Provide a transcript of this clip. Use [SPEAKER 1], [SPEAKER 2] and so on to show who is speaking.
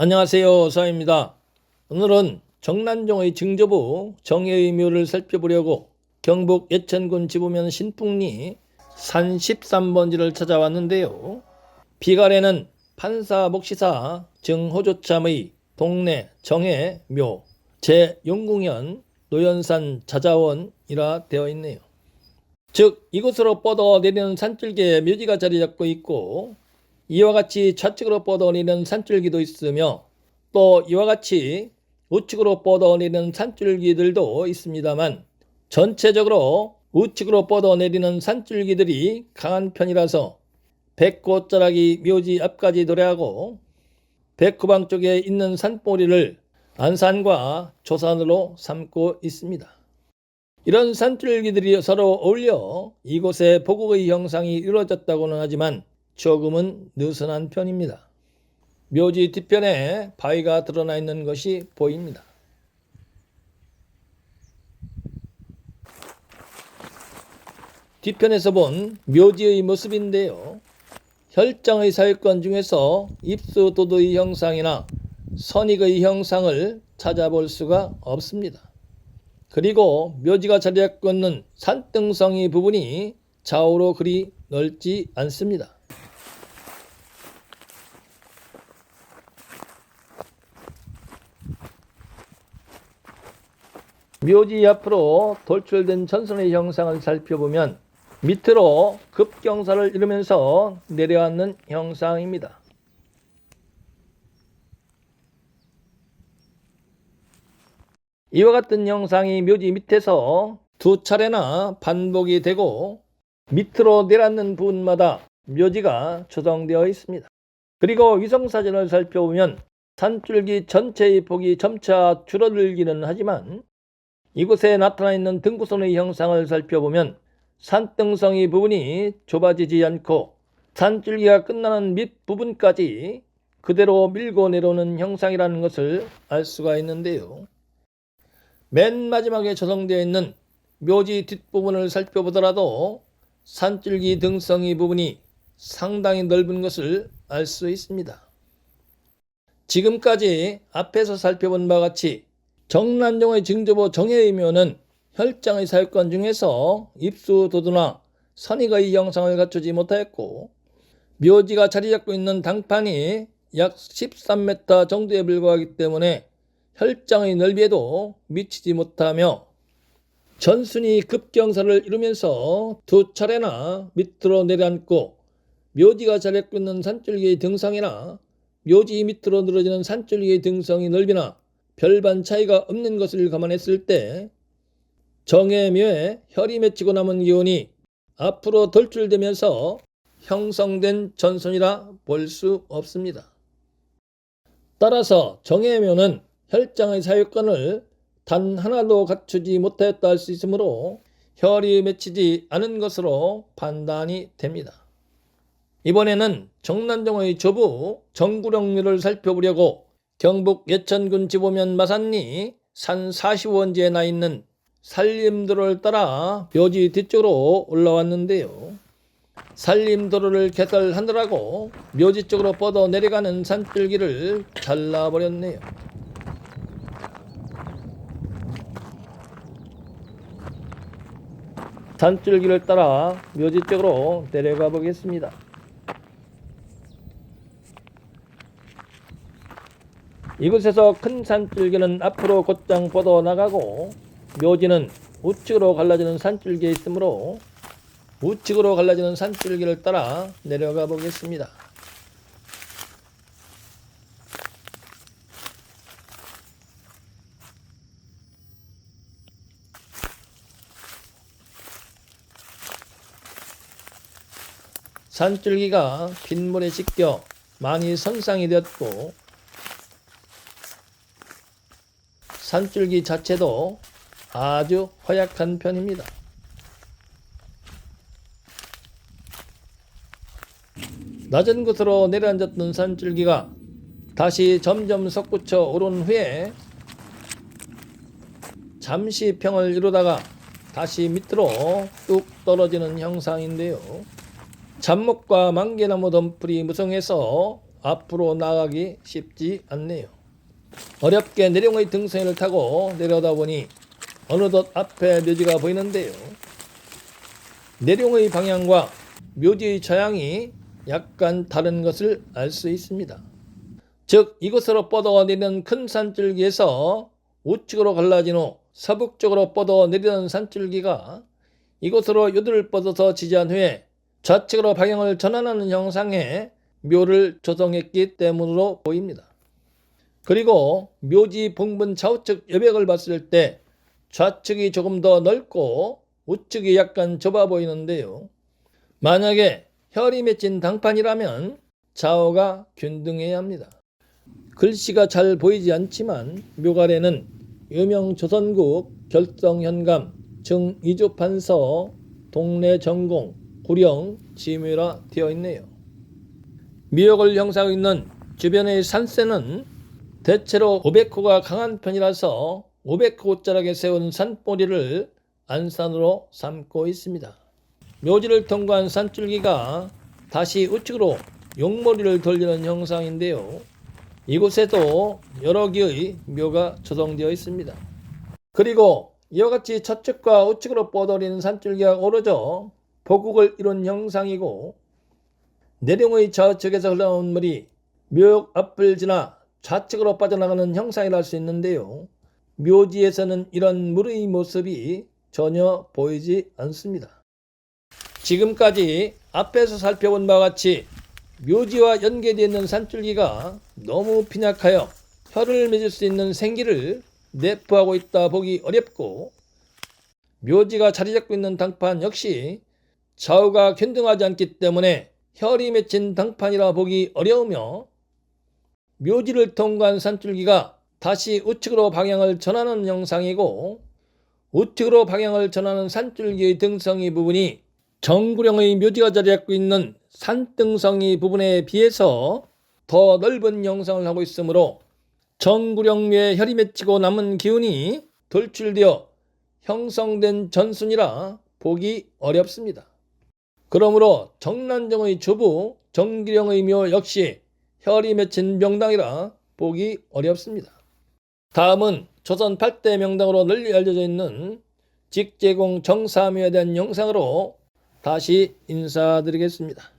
[SPEAKER 1] 안녕하세요, 서입니다. 오늘은 정난종의 증조부 정혜의 묘를 살펴보려고 경북 예천군 지부면 신풍리 산 13번지를 찾아왔는데요. 비갈에는 판사 목시사 정호조참의 동네 정혜 묘 제6공연 노연산 자자원이라 되어 있네요. 즉 이곳으로 뻗어내리는 산줄기에 묘지가 자리 잡고 있고, 이와 같이 좌측으로 뻗어내리는 산줄기도 있으며 또 이와 같이 우측으로 뻗어내리는 산줄기들도 있습니다만, 전체적으로 우측으로 뻗어내리는 산줄기들이 강한 편이라서 백호자락이 묘지 앞까지 도래하고, 백호방 쪽에 있는 산보리를 안산과 조산으로 삼고 있습니다. 이런 산줄기들이 서로 어울려 이곳에 보곡의 형상이 이루어졌다고는 하지만 조금은 느슨한 편입니다. 묘지 뒤편에 바위가 드러나 있는 것이 보입니다. 뒤편에서 본 묘지의 모습인데요. 혈장의 사유권 중에서 입수도도의 형상이나 선익의 형상을 찾아볼 수가 없습니다. 그리고 묘지가 자리 잡고 있는 산등성이 부분이 좌우로 그리 넓지 않습니다. 묘지 앞으로 돌출된 전선의 형상을 살펴보면 밑으로 급경사를 이루면서 내려앉는 형상입니다. 이와 같은 형상이 묘지 밑에서 두 차례나 반복이 되고 밑으로 내려앉는 부분마다 묘지가 조성되어 있습니다. 그리고 위성사진을 살펴보면 산줄기 전체의 폭이 점차 줄어들기는 하지만 이곳에 나타나 있는 등구선의 형상을 살펴보면 산등성이 부분이 좁아지지 않고 산줄기가 끝나는 밑부분까지 그대로 밀고 내려오는 형상이라는 것을 알 수가 있는데요. 맨 마지막에 조성되어 있는 묘지 뒷부분을 살펴보더라도 산줄기 등성이 부분이 상당히 넓은 것을 알 수 있습니다. 지금까지 앞에서 살펴본 바와 같이 정난종의 증조부 정혜의 묘는 혈장의 사유권 중에서 입수도도나 선익의 형상을 갖추지 못하였고, 묘지가 자리 잡고 있는 당판이 약 13m 정도에 불과하기 때문에 혈장의 넓이에도 미치지 못하며 전순이 급경사를 이루면서 두 차례나 밑으로 내려앉고, 묘지가 자리 잡고 있는 산줄기의 등성이나 묘지 밑으로 늘어지는 산줄기의 등성이 넓이나 별반 차이가 없는 것을 감안했을 때 정혜묘에 혈이 맺히고 남은 기운이 앞으로 돌출되면서 형성된 전선이라 볼 수 없습니다. 따라서 정혜묘는 혈장의 사유권을 단 하나도 갖추지 못하였다 할 수 있으므로 혈이 맺히지 않은 것으로 판단이 됩니다. 이번에는 정난종의 조부 정구령묘를 살펴보려고 경북 예천군 지부면 마산리 산 45원지에 나 있는 산림도로를 따라 묘지 뒤쪽으로 올라왔는데요. 산림도로를 개설하느라고 묘지 쪽으로 뻗어 내려가는 산줄기를 잘라버렸네요. 산줄기를 따라 묘지 쪽으로 내려가 보겠습니다. 이곳에서 큰 산줄기는 앞으로 곧장 뻗어 나가고 묘지는 우측으로 갈라지는 산줄기에 있으므로 우측으로 갈라지는 산줄기를 따라 내려가 보겠습니다. 산줄기가 빗물에 씻겨 많이 손상이 되었고, 산줄기 자체도 아주 허약한 편입니다. 낮은 곳으로 내려앉았던 산줄기가 다시 점점 솟구쳐 오른 후에 잠시 평을 이루다가 다시 밑으로 뚝 떨어지는 형상인데요. 잡목과 만개나무 덤불이 무성해서 앞으로 나가기 쉽지 않네요. 어렵게 내룡의 등성이를 타고 내려다 보니 어느덧 앞에 묘지가 보이는데요. 내룡의 방향과 묘지의 처향이 약간 다른 것을 알 수 있습니다. 즉 이곳으로 뻗어내리는 큰 산줄기에서 우측으로 갈라진 후 서북쪽으로 뻗어내리는 산줄기가 이곳으로 요들을 뻗어서 지지한 후에 좌측으로 방향을 전환하는 형상의 묘를 조성했기 때문으로 보입니다. 그리고 묘지 봉분 좌우측 여백을 봤을 때 좌측이 조금 더 넓고 우측이 약간 좁아 보이는데요. 만약에 혈이 맺힌 당판이라면 좌우가 균등해야 합니다. 글씨가 잘 보이지 않지만 묘가래는 유명 조선국 결성현감 증이조판서 동래전공 구령 지묘라 되어 있네요. 미역을 형성하고 있는 주변의 산세는 대체로 500호가 강한 편이라서 500호 자락에 세운 산보리를 안산으로 삼고 있습니다. 묘지를 통과한 산줄기가 다시 우측으로 용머리를 돌리는 형상인데요. 이곳에도 여러 개의 묘가 조성되어 있습니다. 그리고 이와 같이 좌측과 우측으로 뻗어리는 산줄기가 오르져 보국을 이룬 형상이고 내룡의 좌측에서 흘러온 물이 묘역 앞을 지나 좌측으로 빠져나가는 형상이라 할 수 있는데요. 묘지에서는 이런 물의 모습이 전혀 보이지 않습니다. 지금까지 앞에서 살펴본 바와 같이 묘지와 연계되어 있는 산줄기가 너무 빈약하여 혈을 맺을 수 있는 생기를 내포하고 있다 보기 어렵고 묘지가 자리 잡고 있는 당판 역시 좌우가 균등하지 않기 때문에 혈이 맺힌 당판이라 보기 어려우며 묘지를 통과한 산줄기가 다시 우측으로 방향을 전하는 형상이고 우측으로 방향을 전하는 산줄기의 등성이 부분이 정구령의 묘지가 자리 잡고 있는 산등성이 부분에 비해서 더 넓은 형상을 하고 있으므로 정구령묘에 혈이 맺히고 남은 기운이 돌출되어 형성된 전순이라 보기 어렵습니다. 그러므로 정난정의 주부 정기령의 묘 역시 혈이 맺힌 명당이라 보기 어렵습니다. 다음은 조선 8대 명당으로 널리 알려져 있는 직제공 정사묘에 대한 영상으로 다시 인사드리겠습니다.